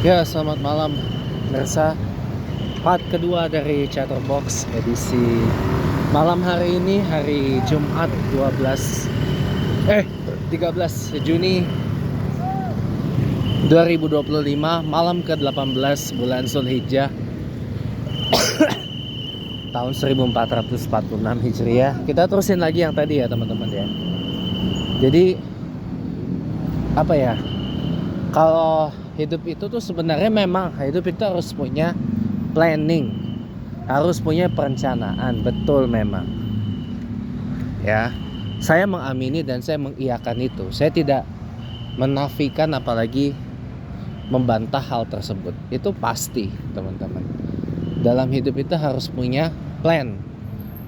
Ya, selamat malam pemirsa. Part kedua dari Chatterbox edisi malam hari ini, hari Jumat 13 Juni 2025, malam ke-18 bulan Zulhijjah tahun 1446 Hijriah. Kita terusin lagi yang tadi ya teman-teman ya. Jadi apa ya? Kalau hidup itu tuh sebenarnya memang hidup itu harus punya planning, harus punya perencanaan, betul memang. Ya, saya mengamini dan saya mengiyakan itu. Saya tidak menafikan apalagi membantah hal tersebut. Itu pasti, teman-teman. Dalam hidup itu harus punya plan,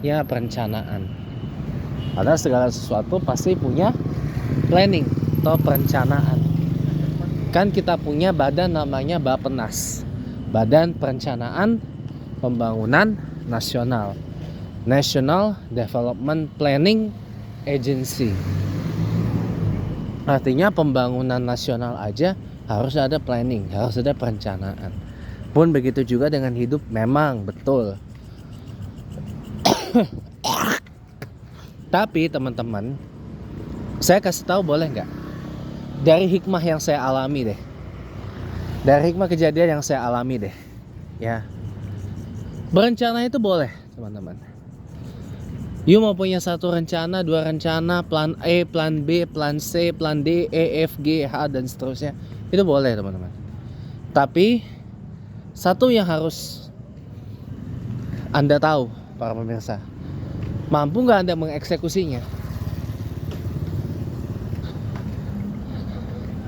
ya perencanaan. Karena segala sesuatu pasti punya planning atau perencanaan. Kan kita punya badan namanya Bappenas, Badan Perencanaan Pembangunan Nasional, National Development Planning Agency. Artinya pembangunan nasional aja harus ada planning, harus ada perencanaan. Pun begitu juga dengan hidup, memang betul. Tapi teman-teman, saya kasih tahu boleh nggak? Dari hikmah yang saya alami deh, dari hikmah kejadian yang saya alami deh, ya. Berencana itu boleh, teman-teman. You mau punya satu rencana, dua rencana, plan A, plan B, plan C, plan D, E, F, G, H, dan seterusnya. Itu boleh, teman-teman. Tapi satu yang harus Anda tahu, para pemirsa, mampu nggak Anda mengeksekusinya?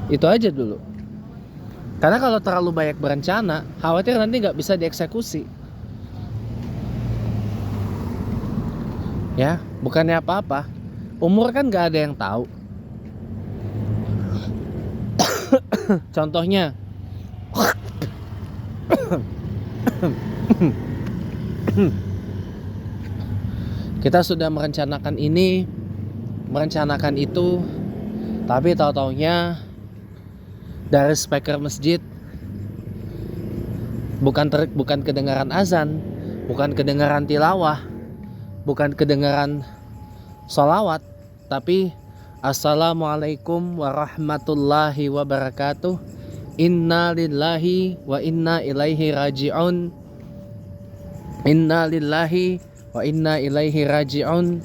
Itu aja dulu. Karena kalau terlalu banyak berencana, khawatir nanti nggak bisa dieksekusi. Ya, bukannya apa-apa. Umur kan nggak ada yang tahu. Contohnya, kita sudah merencanakan ini, merencanakan itu, tapi tahu-taunya dari speaker masjid bukan kedengaran azan, bukan kedengaran tilawah, bukan kedengaran sholawat, tapi assalamualaikum warahmatullahi wabarakatuh, inna lillahi wa inna ilaihi raji'un, inna lillahi wa inna ilaihi raji'un,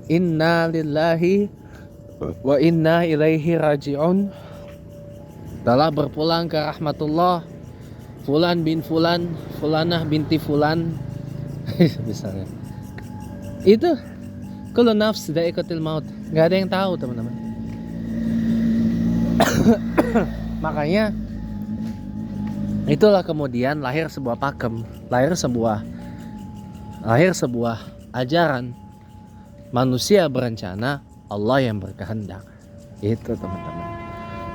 inna lillahi wa inna ilaihi raji'un, telah berpulang ke rahmatullah Fulan bin Fulan, Fulanah binti Fulan. Misalnya itu kullu nafs dha'iqatul maut. Gak ada yang tahu, teman-teman. Makanya itulah kemudian lahir sebuah pakem, lahir sebuah ajaran manusia berencana, Allah yang berkehendak. Itu, teman-teman.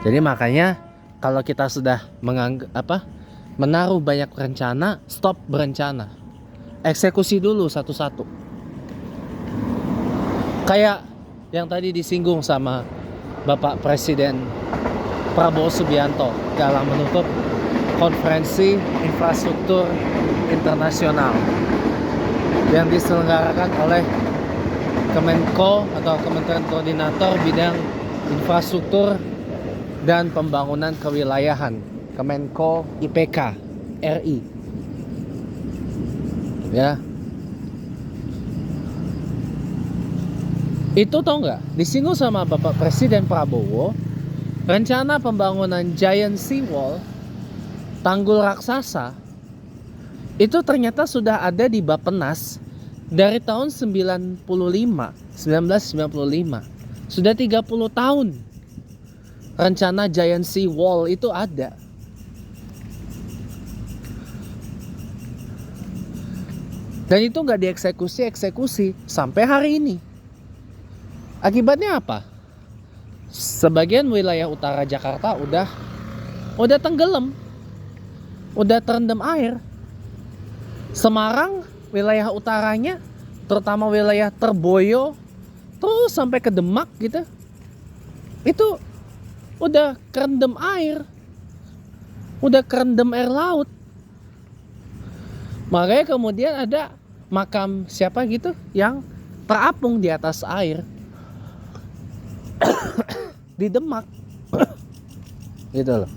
Jadi makanya kalau kita sudah menaruh banyak rencana, stop berencana. Eksekusi dulu satu-satu. Kayak yang tadi disinggung sama Bapak Presiden Prabowo Subianto dalam menutup konferensi infrastruktur internasional yang diselenggarakan oleh Kemenko atau Kementerian Koordinator Bidang Infrastruktur dan Pembangunan Kewilayahan, Kemenko IPK RI. Ya. Itu tau nggak? Disinggung sama Bapak Presiden Prabowo, rencana pembangunan Giant Seawall, tanggul raksasa, itu ternyata sudah ada di Bappenas dari tahun 1995. Sudah 30 tahun. Rencana Giant Seawall itu ada. Dan itu nggak dieksekusi sampai hari ini. Akibatnya apa? Sebagian wilayah utara Jakarta udah tenggelam, udah terendam air. Semarang wilayah utaranya, terutama wilayah Terboyo, terus sampai ke Demak gitu, itu udah kerendam air. udah kerendam air laut. Makanya kemudian ada makam siapa gitu yang terapung di atas air di Demak gitu loh.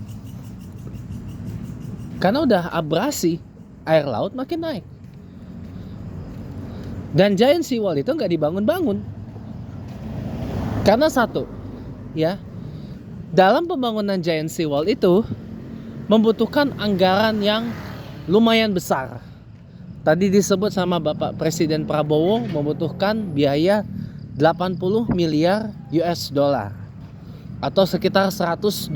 Karena udah abrasi, air laut makin naik. Dan Giant Seawall itu nggak dibangun-bangun. Karena satu, ya, dalam pembangunan Giant Seawall itu membutuhkan anggaran yang lumayan besar. Tadi disebut sama Bapak Presiden Prabowo membutuhkan biaya 80 miliar US dollar atau sekitar 123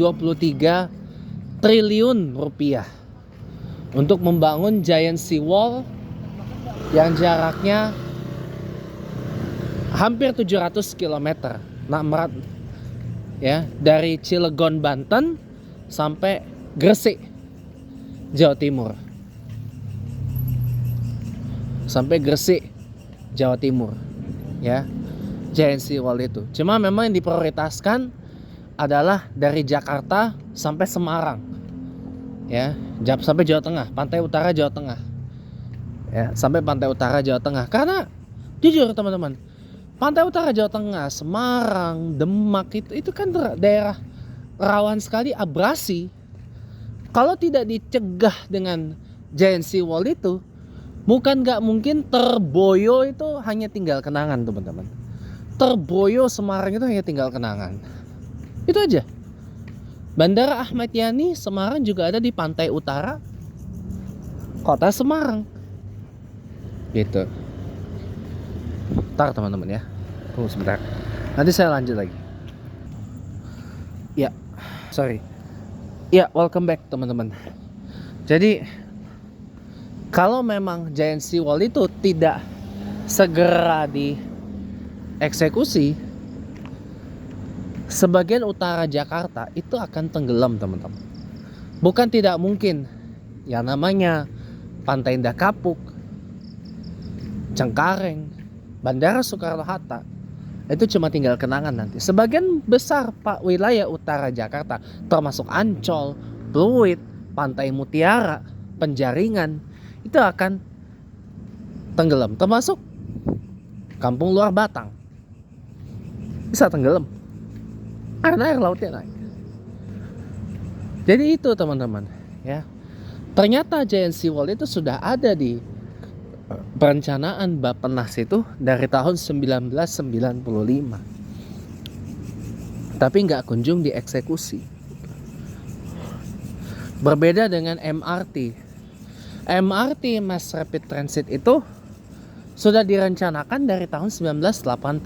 triliun rupiah untuk membangun Giant Seawall yang jaraknya hampir 700 km. Ya, dari Cilegon Banten sampai Gresik Jawa Timur. Sampai Gresik Jawa Timur, ya. Giant Seawall itu. Cuma memang yang diprioritaskan adalah dari Jakarta sampai Semarang. Ya, sampai Jawa Tengah, pantai utara Jawa Tengah. Ya, sampai pantai utara Jawa Tengah. Karena jujur teman-teman, pantai utara Jawa Tengah, Semarang, Demak itu kan daerah rawan sekali abrasi. Kalau tidak dicegah dengan Giant Seawall itu, nggak mungkin Terboyo itu hanya tinggal kenangan teman-teman. Terboyo Semarang itu hanya tinggal kenangan. Itu aja. Bandara Ahmad Yani Semarang juga ada di pantai utara kota Semarang. Gitu. Ntar teman-teman ya. Tunggu sebentar. Nanti saya lanjut lagi. Ya, sorry. Ya, welcome back teman-teman. Jadi kalau memang Giant Seawall itu tidak segera dieksekusi, sebagian utara Jakarta itu akan tenggelam teman-teman. Bukan tidak mungkin. Yang namanya Pantai Indah Kapuk, Cengkareng, Bandara Soekarno-Hatta itu cuma tinggal kenangan nanti. Sebagian besar wilayah utara Jakarta termasuk Ancol, Pluit, Pantai Mutiara, Penjaringan itu akan tenggelam. Termasuk Kampung Luar Batang bisa tenggelam karena air lautnya naik. Jadi itu teman-teman ya. Ternyata Giant Seawall itu sudah ada di perencanaan Bappenas itu dari tahun 1995. Tapi nggak kunjung dieksekusi. Berbeda dengan MRT. MRT Mass Rapid Transit itu sudah direncanakan dari tahun 1985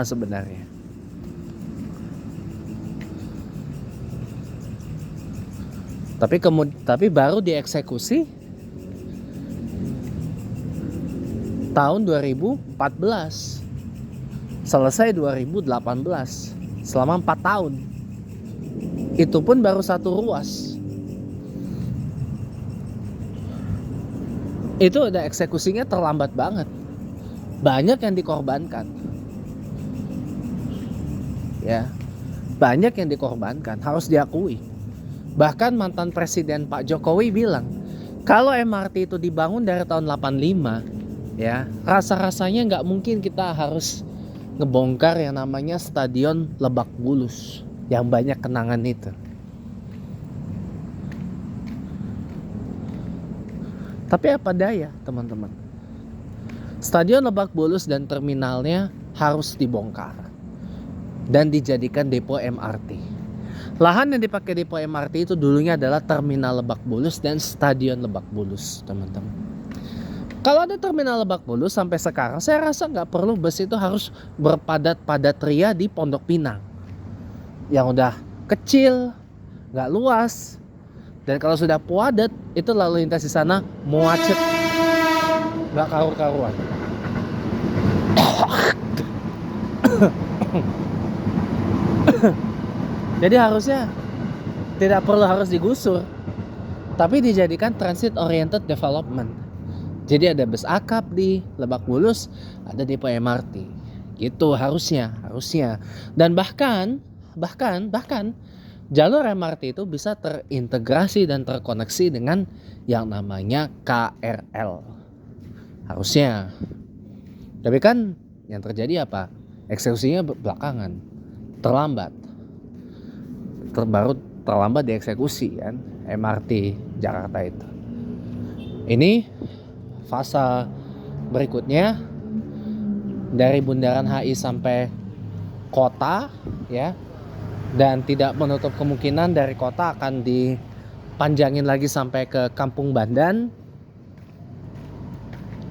sebenarnya. Tapi baru dieksekusi tahun 2014. Selesai 2018. Selama 4 tahun. Itu pun baru 1 ruas. Itu udah eksekusinya terlambat banget. Banyak yang dikorbankan. Ya. Banyak yang dikorbankan, harus diakui. Bahkan mantan presiden Pak Jokowi bilang, kalau MRT itu dibangun dari tahun 85, ya, rasa-rasanya nggak mungkin kita harus ngebongkar yang namanya Stadion Lebak Bulus yang banyak kenangan itu. Tapi apa daya teman-teman, Stadion Lebak Bulus dan terminalnya harus dibongkar dan dijadikan depo MRT. Lahan yang dipakai depo MRT itu dulunya adalah terminal Lebak Bulus dan Stadion Lebak Bulus teman-teman. Kalau ada terminal Lebak Bulus sampai sekarang, saya rasa nggak perlu bus itu harus berpadat-padat ria di Pondok Pinang yang udah kecil, nggak luas, dan kalau sudah padat itu lalu lintas di sana macet, nggak karu-karuan. Jadi harusnya tidak perlu harus digusur, tapi dijadikan transit oriented development. Jadi ada bus akap di Lebak Bulus, ada depo MRT. Gitu harusnya. Dan bahkan jalur MRT itu bisa terintegrasi dan terkoneksi dengan yang namanya KRL. Harusnya. Tapi kan yang terjadi apa? Eksekusinya belakangan, terlambat. Baru terlambat dieksekusi kan MRT Jakarta itu. Ini fase berikutnya dari Bundaran HI sampai kota ya, dan tidak menutup kemungkinan dari kota akan dipanjangin lagi sampai ke Kampung Bandan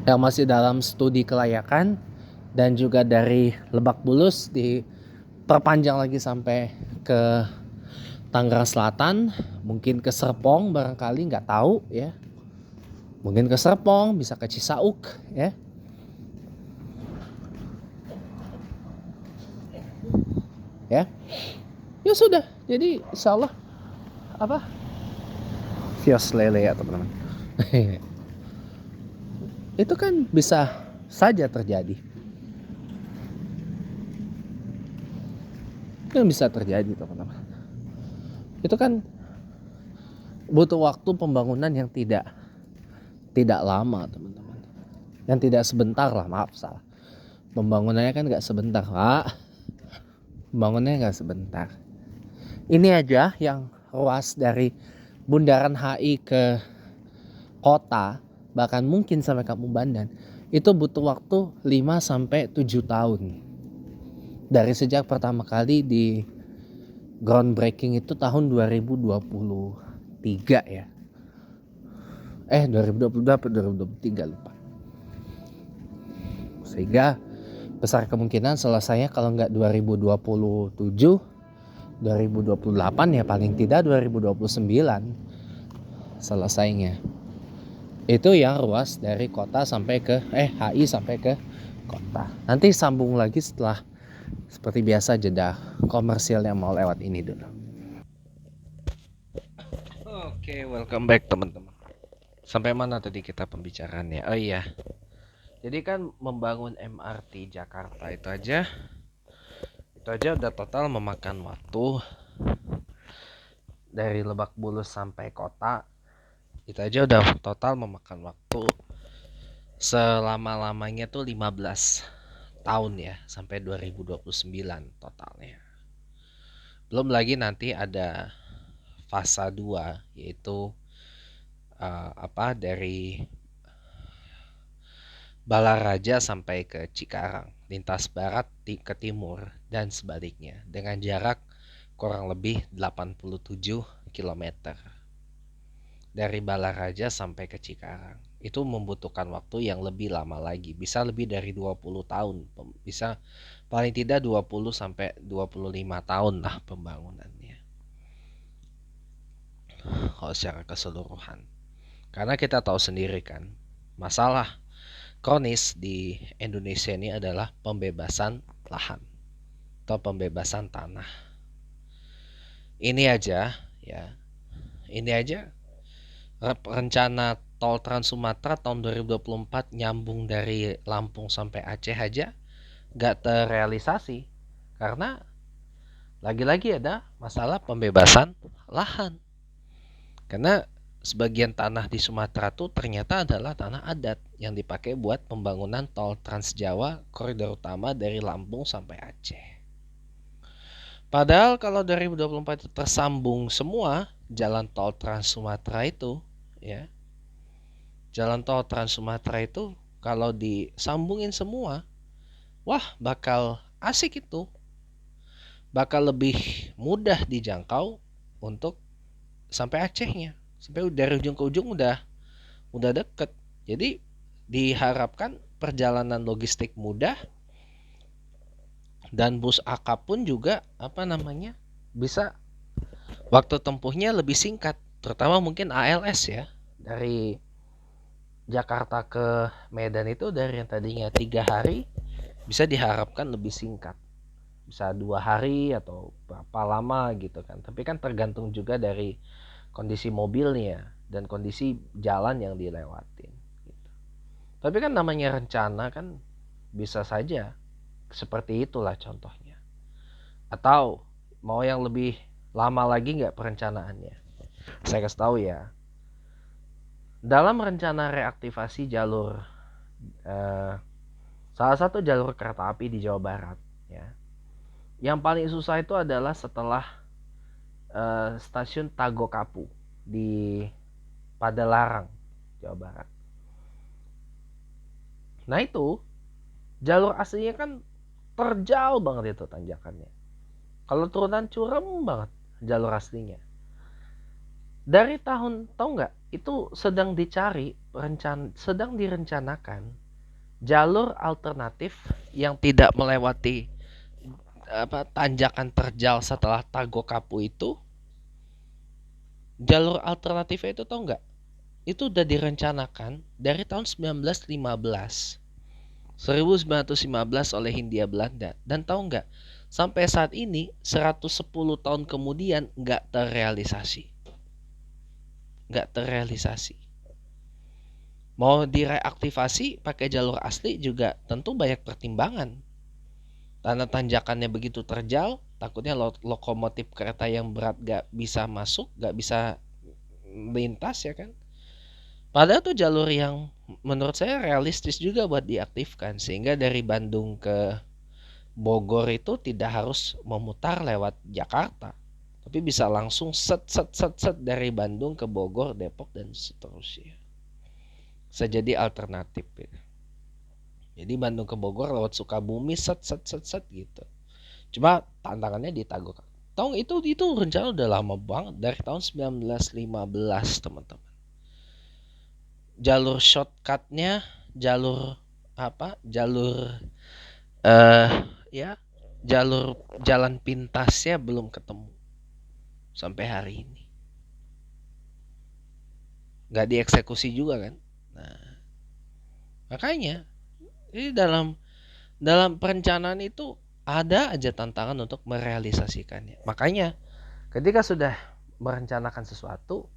yang masih dalam studi kelayakan, dan juga dari Lebak Bulus diperpanjang lagi sampai ke Tangerang Selatan, mungkin ke Serpong barangkali, nggak tahu ya. Mungkin ke Serpong, bisa ke Cisauk ya. Ya sudah. Jadi insya Allah Vios lele ya teman-teman. Itu kan bisa saja terjadi. Itu bisa terjadi teman-teman. Itu kan butuh waktu pembangunan yang tidak lama teman-teman. Yang tidak sebentar lah, maaf salah. Pembangunannya kan nggak sebentar Pak. Pembangunannya nggak sebentar. Ini aja yang ruas dari Bundaran HI ke kota, bahkan mungkin sampai Kampung Bandan, itu butuh waktu 5-7 tahun. Dari sejak pertama kali di groundbreaking itu tahun 2023 ya. 2023 lupa. Sehingga besar kemungkinan selesainya kalau nggak 2027, 2028 ya paling tidak 2029 selesainya. Itu yang ruas dari kota sampai ke HI sampai ke kota. Nanti sambung lagi setelah seperti biasa jeda komersial yang mau lewat ini dulu. Oke, welcome back teman-teman. Sampai mana tadi kita pembicaraannya? Oh iya. Jadi kan membangun MRT Jakarta itu aja udah total memakan waktu dari Lebak Bulus sampai kota. Itu aja udah total memakan waktu selama-lamanya tuh 15 tahun ya, sampai 2029 totalnya. Belum lagi nanti ada fase 2 yaitu dari Balaraja sampai ke Cikarang, lintas barat ke timur dan sebaliknya dengan jarak kurang lebih 87 km. Dari Balaraja sampai ke Cikarang itu membutuhkan waktu yang lebih lama lagi, bisa lebih dari 20 tahun, bisa paling tidak 20 sampai 25 tahun lah pembangunannya kalau secara keseluruhan. Karena kita tahu sendiri kan, masalah kronis di Indonesia ini adalah pembebasan lahan atau pembebasan tanah. Ini aja rencana tol Trans Sumatera tahun 2024 nyambung dari Lampung sampai Aceh aja gak terrealisasi karena lagi-lagi ada masalah pembebasan lahan. Karena sebagian tanah di Sumatera tuh ternyata adalah tanah adat yang dipakai buat pembangunan tol Trans Jawa koridor utama dari Lampung sampai Aceh. Padahal kalau 2024 itu tersambung semua jalan tol Trans Sumatera itu ya. Jalan tol Trans Sumatera itu kalau disambungin semua, wah bakal asik itu. Bakal lebih mudah dijangkau untuk sampai Acehnya. Sampai dari ujung ke ujung udah deket. Jadi diharapkan perjalanan logistik mudah dan bus akap pun juga bisa waktu tempuhnya lebih singkat, terutama mungkin ALS ya. Dari Jakarta ke Medan itu dari yang tadinya 3 hari bisa diharapkan lebih singkat, bisa 2 hari atau berapa lama gitu kan. Tapi kan tergantung juga dari kondisi mobilnya dan kondisi jalan yang dilewatin gitu. Tapi kan namanya rencana kan bisa saja seperti itulah contohnya. Atau mau yang lebih lama lagi nggak perencanaannya. Saya kasih tahu ya, dalam rencana reaktivasi jalur salah satu jalur kereta api di Jawa Barat ya, yang paling susah itu adalah setelah stasiun Tagokapu di Padalarang, Jawa Barat. Nah itu jalur aslinya kan terjal banget itu tanjakannya. Kalau turunan curam banget jalur aslinya. Dari tahun, tahu nggak? Itu sedang dicari, sedang direncanakan jalur alternatif yang tidak melewati tanjakan terjal setelah Tagokapu itu. Jalur alternatifnya itu tahu nggak? Itu udah direncanakan dari tahun 1915 oleh Hindia Belanda. Dan tahu nggak? Sampai saat ini 110 tahun kemudian nggak terrealisasi. Mau direaktivasi pakai jalur asli juga tentu banyak pertimbangan. Karena tanjakannya begitu terjal, takutnya lokomotif kereta yang berat gak bisa masuk, gak bisa lintas ya kan. Padahal tuh jalur yang menurut saya realistis juga buat diaktifkan. Sehingga dari Bandung ke Bogor itu tidak harus memutar lewat Jakarta, tapi bisa langsung set dari Bandung ke Bogor, Depok dan seterusnya. Bisa jadi alternatif ya. Jadi Bandung ke Bogor lewat Sukabumi set gitu. Cuma tantangannya di Tagok. Tahu itu rencana udah lama banget dari tahun 1915 teman-teman. Jalur shortcutnya, jalur ya jalur jalan pintasnya belum ketemu sampai hari ini. Nggak dieksekusi juga kan. Nah, makanya ini dalam perencanaan itu ada aja tantangan untuk merealisasikannya. Makanya ketika sudah merencanakan sesuatu,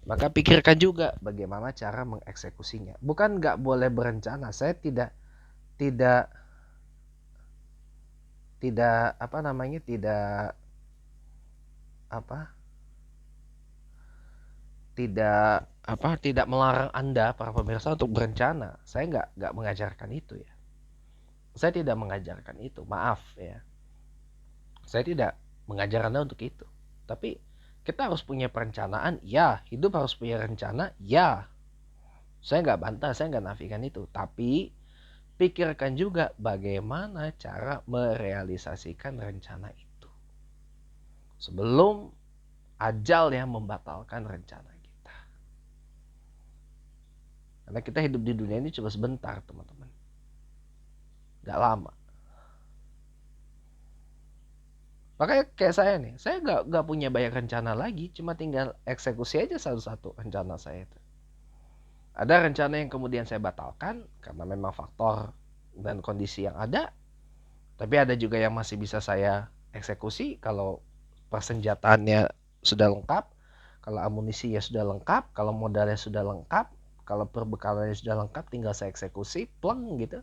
maka pikirkan juga bagaimana cara mengeksekusinya. Bukan nggak boleh berencana. Saya tidak tidak melarang Anda para pemirsa untuk berencana. Saya nggak mengajarkan itu ya. Saya tidak mengajarkan itu, maaf ya. Saya tidak mengajar Anda untuk itu. Tapi kita harus punya perencanaan, ya. Hidup harus punya rencana, ya. Saya nggak bantah, saya nggak nafikan itu. Tapi pikirkan juga bagaimana cara merealisasikan rencana itu. Sebelum ajal yang membatalkan rencana kita. Karena kita hidup di dunia ini cuma sebentar, teman-teman. Gak lama. Makanya kayak saya nih, saya gak punya banyak rencana lagi, cuma tinggal eksekusi aja satu-satu rencana saya itu. Ada rencana yang kemudian saya batalkan karena memang faktor dan kondisi yang ada. Tapi ada juga yang masih bisa saya eksekusi kalau persenjataannya sudah lengkap, kalau amunisinya sudah lengkap, kalau modalnya sudah lengkap, kalau perbekalannya sudah lengkap, tinggal saya eksekusi, pleng gitu.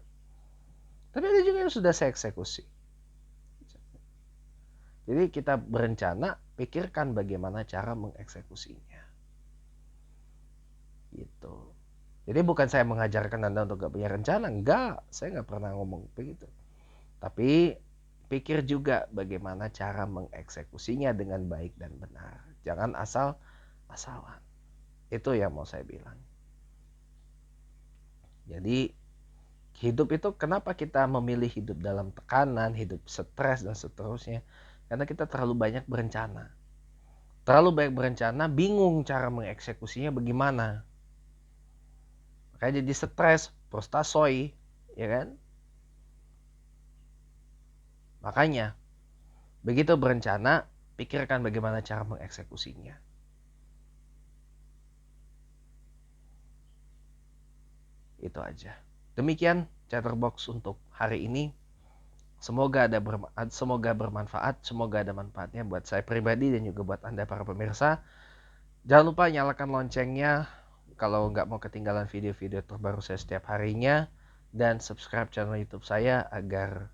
Tapi ada juga yang sudah saya eksekusi. Jadi kita berencana, pikirkan bagaimana cara mengeksekusinya. Gitu. Jadi bukan saya mengajarkan Anda untuk gak punya rencana, enggak. Saya gak pernah ngomong begitu. Tapi pikir juga bagaimana cara mengeksekusinya dengan baik dan benar. Jangan asal-asalan. Itu yang mau saya bilang. Jadi hidup itu kenapa kita memilih hidup dalam tekanan, hidup stres dan seterusnya? Karena kita terlalu banyak berencana. Terlalu banyak berencana, bingung cara mengeksekusinya bagaimana. Makanya jadi stres, frustasi, ya kan? Makanya begitu berencana, pikirkan bagaimana cara mengeksekusinya. Itu aja. Demikian Chatterbox untuk hari ini. Semoga bermanfaat, semoga ada manfaatnya buat saya pribadi dan juga buat Anda para pemirsa. Jangan lupa nyalakan loncengnya kalau nggak mau ketinggalan video-video terbaru saya setiap harinya. Dan subscribe channel YouTube saya agar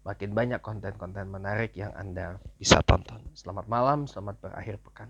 makin banyak konten-konten menarik yang Anda bisa tonton. Selamat malam, selamat berakhir pekan.